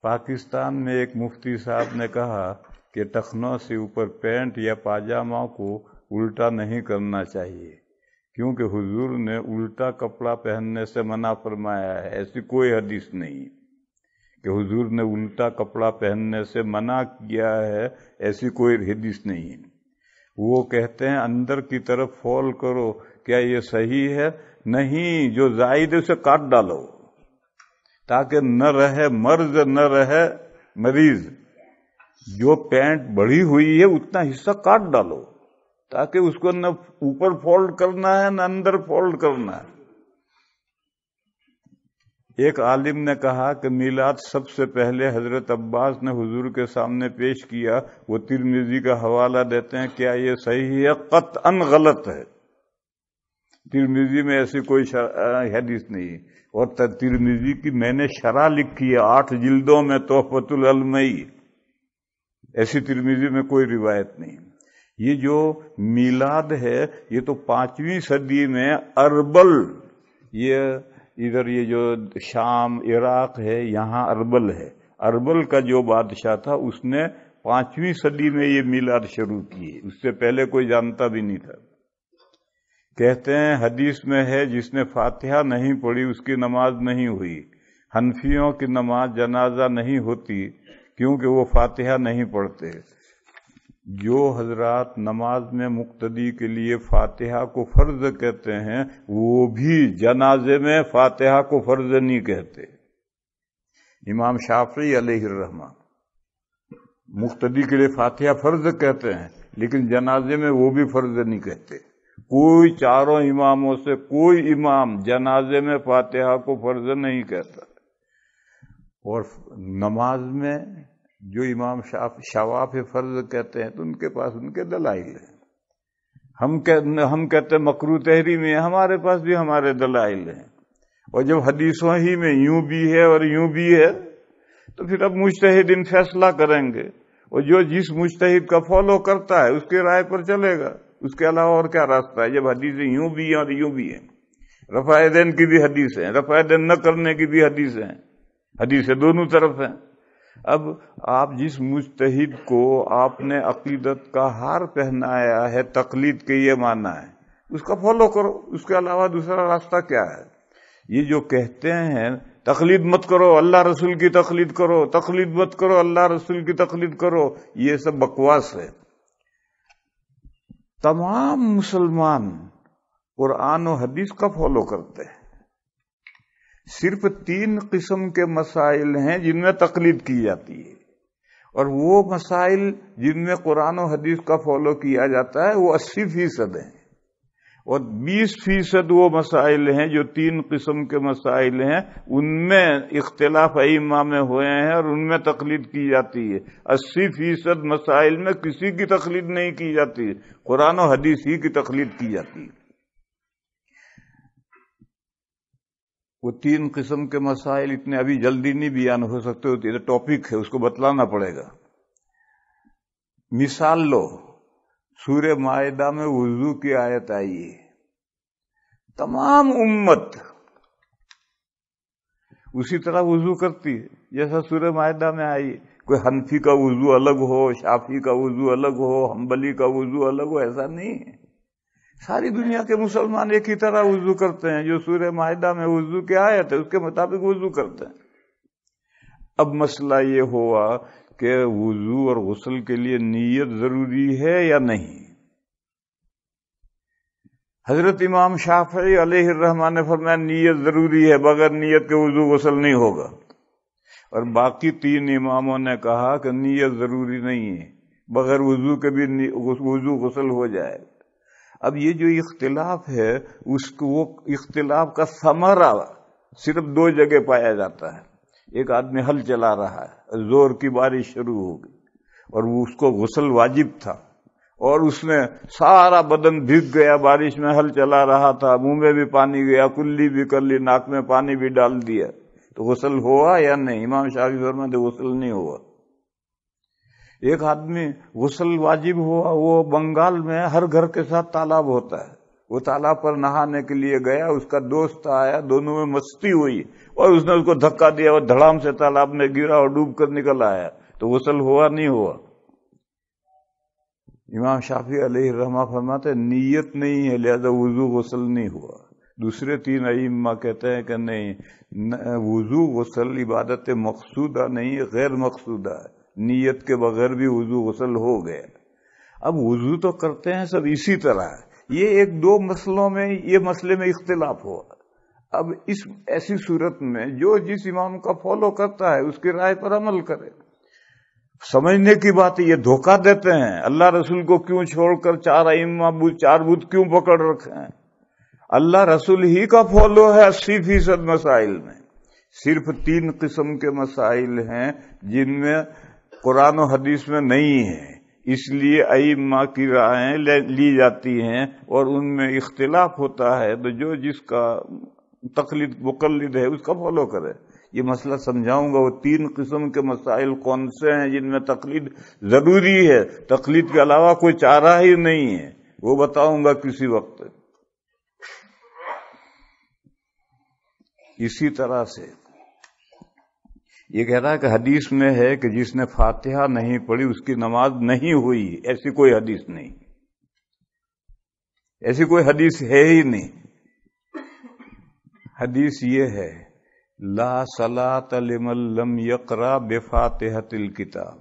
पाकिस्तान में एक मुफ्ती साहब ने कहा कि टखनों से ऊपर पैंट या पाजामा को उल्टा नहीं करना चाहिए, क्योंकि हुजूर ने उल्टा कपड़ा पहनने से मना फरमाया है। ऐसी कोई हदीस नहीं कि हुजूर ने उल्टा कपड़ा पहनने से मना किया है, ऐसी कोई हदीस नहीं है। वो कहते हैं अंदर की तरफ फॉल करो, क्या ये सही है? नहीं, जो जायद है उसे काट डालो ताकि न रहे मर्ज न रहे मरीज। जो पैंट बढ़ी हुई है उतना हिस्सा काट डालो ताकि उसको न ऊपर फोल्ड करना है न अंदर फोल्ड करना है। एक आलिम ने कहा कि मीलाद सबसे पहले हजरत अब्बास ने हुजूर के सामने पेश किया। वो तिरमिजी का हवाला देते हैं, क्या ये सही है? कतअन गलत है। तिरमिजी में ऐसी कोई हदीस नहीं। और तिरमिजी की मैंने शरह लिखी है 8 जिल्दों में, तोहफतुल अलमई। ऐसी तिरमिजी में कोई रिवायत नहीं। ये जो मीलाद है ये तो 5वीं सदी में अरबल, ये इधर ये जो शाम इराक है यहाँ अरबल है, अरबल का जो बादशाह था उसने 5वीं सदी में ये मीलाद शुरू की। उससे पहले कोई जानता भी नहीं था। कहते हैं हदीस में है जिसने फातिहा नहीं पढ़ी उसकी नमाज नहीं हुई। हनफियों की नमाज जनाजा नहीं होती क्योंकि वो फातिहा नहीं पढ़ते। जो हजरात नमाज में मुक्तदी के लिए फातिहा को फर्ज कहते हैं वो भी जनाजे में फातिहा को फर्ज नहीं कहते। इमाम शाफी अलैहिर्रहमान मुक्तदी के लिए फातिहा फर्ज कहते हैं, लेकिन जनाजे में वो भी फर्ज नहीं कहते। कोई चारों इमामों से कोई इमाम जनाजे में फातिहा को फर्ज नहीं कहता। और नमाज में जो इमाम शवाफ फर्ज कहते हैं तो उनके पास उनके दलाइल हैं। हम कहते हैं मकरू तहरी में, हमारे पास भी हमारे दलाइल हैं। और जब हदीसों ही में यूं भी है और यूं भी है तो फिर अब मुज्तहिदीन फैसला करेंगे, और जो जिस मुज्तहिद का फॉलो करता है उसके राय पर चलेगा। उसके अलावा और क्या रास्ता है? जब हदीसें यूं भी हैं और यूं भी हैं। रफ़ाएदैन की भी हदीस है, रफ़ाएदैन न करने की भी हदीस है, हदीसें दोनों तरफ हैं। अब आप जिस मुज्तहिद को आपने अकीदत का हार पहनाया है, तकलीद के ये माना है, उसका फॉलो करो। उसके अलावा दूसरा रास्ता क्या है? ये जो कहते हैं तकलीद मत करो, अल्लाह रसूल की तकलीद करो, तकलीद मत करो, अल्लाह रसूल की तकलीद करो, ये सब बकवास है। तमाम मुसलमान कुरान और हदीस का फॉलो करते हैं। सिर्फ 3 किस्म के मसाइल हैं जिनमें तकलीद की जाती है, और वो मसाइल जिनमें कुरान और हदीस का फॉलो किया जाता है वो 80% हैं, और 20% वो मसाइल हैं जो 3 किस्म के मसाइल हैं उनमें इख्तिलाफ अइम्मा में हुए हैं और उनमें तकलीद की जाती है। 80% मसाइल में किसी की तकलीद नहीं की जाती है, कुरान और हदीस ही की तकलीद की जाती है। वो 3 किस्म के मसाइल इतने अभी जल्दी नहीं बयान हो सकते होते, ये टॉपिक है, उसको बतलाना पड़ेगा। मिसाल लो, सूरह माइदा में वुजू की आयत आई है। तमाम उम्मत उसी तरह वुजू करती है जैसा सूरह माइदा में आई। कोई हनफी का वुजू अलग हो, शाफी का वुजू अलग हो, हम्बली का वुजू अलग हो, ऐसा नहीं है। सारी दुनिया के मुसलमान एक ही तरह वुजू करते हैं। जो सूरह माइदा में वुजू की आयत है उसके मुताबिक वुजू करते हैं। अब मसला ये हुआ कि वुजू और गुस्ल के लिए नीयत जरूरी है या नहीं। हजरत इमाम शाफी अलैहिर्रहमान ने फरमाया नीयत जरूरी है, बगैर नीयत के वुजू गुस्ल नहीं होगा। और बाकी 3 इमामों ने कहा कि नीयत जरूरी नहीं है, बगैर वुजू के भी वुजू गुस्ल हो जाए। अब ये जो इख्तिलाफ है उसको, वो इख्तिलाफ का समरा सिर्फ 2 जगह पाया जाता है। एक आदमी हल चला रहा है, जोर की बारिश शुरू हो गई और वो उसको गुस्ल वाजिब था, और उसमें सारा बदन भीग गया, बारिश में हल चला रहा था, मुंह में भी पानी गया, कुल्ली भी कर ली, नाक में पानी भी डाल दिया, तो गुस्ल हुआ या नहीं? इमाम शाफी फरमाते गुस्ल नहीं हुआ। एक आदमी गुस्ल वाजिब हुआ, वो बंगाल में हर घर के साथ तालाब होता है, وہ تالاب پر نہانے کے لیے گیا، اس کا دوست آیا، دونوں میں مستی ہوئی اور اس نے اس کو دھکا دیا اور دھڑام سے تالاب میں گرا اور ڈوب کر نکل آیا، تو غسل ہوا نہیں ہوا؟ امام شافعی علیہ الرحمہ فرماتے نیت نہیں ہے لہذا وضو غسل نہیں ہوا۔ دوسرے تین ائمہ کہتے ہیں کہ نہیں، وضو غسل عبادت مقصودہ نہیں، غیر مقصودہ ہے، نیت کے بغیر بھی وضو غسل ہو گیا۔ اب وضو تو کرتے ہیں سب اسی طرح، یہ ایک دو مسئلوں میں، یہ مسئلے میں اختلاف ہوا۔ اب اس ایسی صورت میں جو جس امام کا فالو کرتا ہے اس کی رائے پر عمل کرے۔ سمجھنے کی بات ہے، یہ دھوکہ دیتے ہیں، اللہ رسول کو کیوں چھوڑ کر چار ائمہ چار بت کیوں پکڑ رکھے ہیں؟ اللہ رسول ہی کا فالو ہے 80% مسائل میں، صرف 3 قسم کے مسائل ہیں جن میں قرآن و حدیث میں نہیں ہے، اس لیے ائمہ کی رائیں لی جاتی ہیں اور ان میں اختلاف ہوتا ہے، تو جو جس کا تقلید مقلد ہے اس کا فالو کرے۔ یہ مسئلہ سمجھاؤں گا، وہ 3 قسم کے مسائل کون سے ہیں جن میں تقلید ضروری ہے، تقلید کے علاوہ کوئی چارہ ہی نہیں ہے، وہ بتاؤں گا کسی وقت۔ اسی طرح سے یہ کہہ رہا ہے کہ حدیث میں ہے کہ جس نے فاتحہ نہیں پڑھی اس کی نماز نہیں ہوئی، ایسی کوئی حدیث نہیں، ایسی کوئی حدیث ہے ہی نہیں۔ حدیث یہ ہے لا صلاۃ لمن لم یقرأ بفاتحۃ الکتاب۔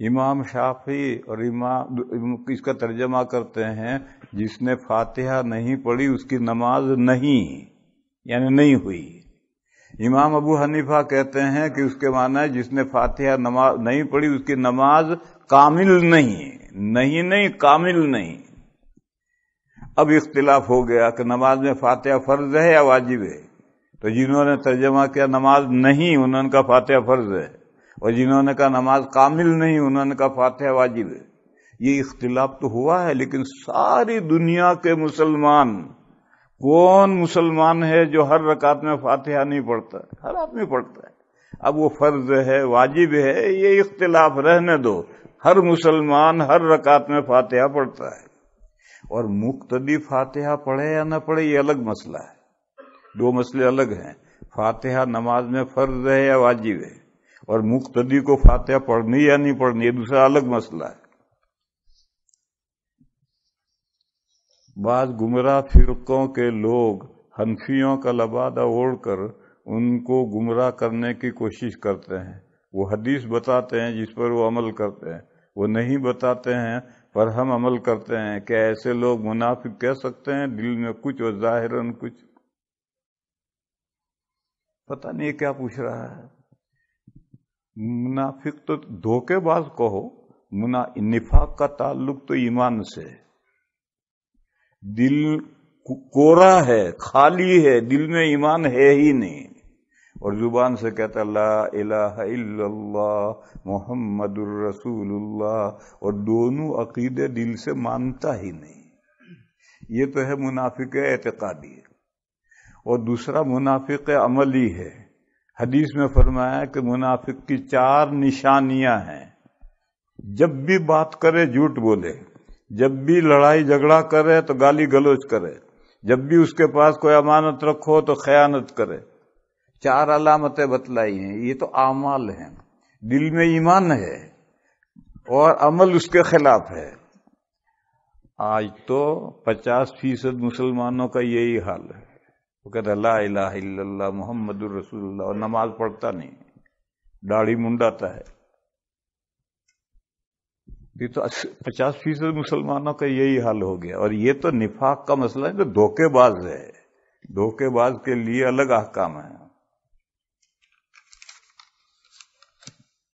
امام شافعی اور امام اس کا ترجمہ کرتے ہیں جس نے فاتحہ نہیں پڑھی اس کی نماز نہیں، یعنی نہیں ہوئی۔ امام ابو حنیفہ کہتے ہیں کہ اس کے معنی ہے جس نے فاتحہ نماز نہیں پڑھی اس کی نماز کامل نہیں، کامل نہیں۔ اب اختلاف ہو گیا کہ نماز میں فاتحہ فرض ہے یا واجب ہے، تو جنہوں نے ترجمہ کیا نماز نہیں انہوں نے کہا فاتحہ فرض ہے، اور جنہوں نے کہا نماز کامل نہیں انہوں نے کہا فاتحہ واجب ہے۔ یہ اختلاف تو ہوا ہے، لیکن ساری دنیا کے مسلمان، کون مسلمان ہے جو ہر رکعت میں فاتحہ نہیں پڑھتا؟ ہر آدمی پڑھتا ہے۔ اب وہ فرض ہے واجب ہے یہ اختلاف رہنے دو، ہر مسلمان ہر رکعت میں فاتحہ پڑھتا ہے، اور مقتدی فاتحہ پڑھے یا نہ پڑھے یہ الگ مسئلہ ہے، 2 مسئلے الگ ہیں۔ فاتحہ نماز میں فرض ہے یا واجب ہے، اور مقتدی کو فاتحہ پڑھنی یا نہیں پڑھنی یہ دوسرا الگ مسئلہ ہے۔ بعض گمراہ فرقوں کے لوگ حنفیوں کا لبادہ اوڑھ کر ان کو گمراہ کرنے کی کوشش کرتے ہیں، وہ حدیث بتاتے ہیں جس پر وہ عمل کرتے ہیں، وہ نہیں بتاتے ہیں پر ہم عمل کرتے ہیں۔ کیا ایسے لوگ منافق کہہ سکتے ہیں؟ دل میں کچھ اور ظاہراً کچھ۔ پتہ نہیں یہ کیا پوچھ رہا ہے۔ منافق تو دھوکے باز کہو، نفاق کا تعلق تو ایمان سے، دل کورا ہے، خالی ہے، دل میں ایمان ہے ہی نہیں، اور زبان سے کہتا لا الہ الا اللہ محمد الرسول اللہ، اور دونوں عقیدے دل سے مانتا ہی نہیں۔ یہ تو ہے منافق اعتقادی، اور دوسرا منافق عملی ہے۔ حدیث میں فرمایا کہ منافق کی 4 نشانیاں ہیں، جب بھی بات کرے جھوٹ بولے، جب بھی لڑائی جھگڑا کرے تو گالی گلوچ کرے، جب بھی اس کے پاس کوئی امانت رکھو تو خیانت کرے۔ 4 علامتیں بتلائی ہیں، یہ تو اعمال ہیں، دل میں ایمان ہے اور عمل اس کے خلاف ہے۔ آج تو 50% مسلمانوں کا یہی حال ہے، وہ کہتا لا الہ الا اللہ محمد الرسول اللہ، اور نماز پڑھتا نہیں، داڑھی منڈاتا ہے۔ یہ تو 50% مسلمانوں کا یہی حال ہو گیا، اور یہ تو نفاق کا مسئلہ ہے، تو دھوکے باز ہے، دھوکے باز کے لیے الگ احکام ہے۔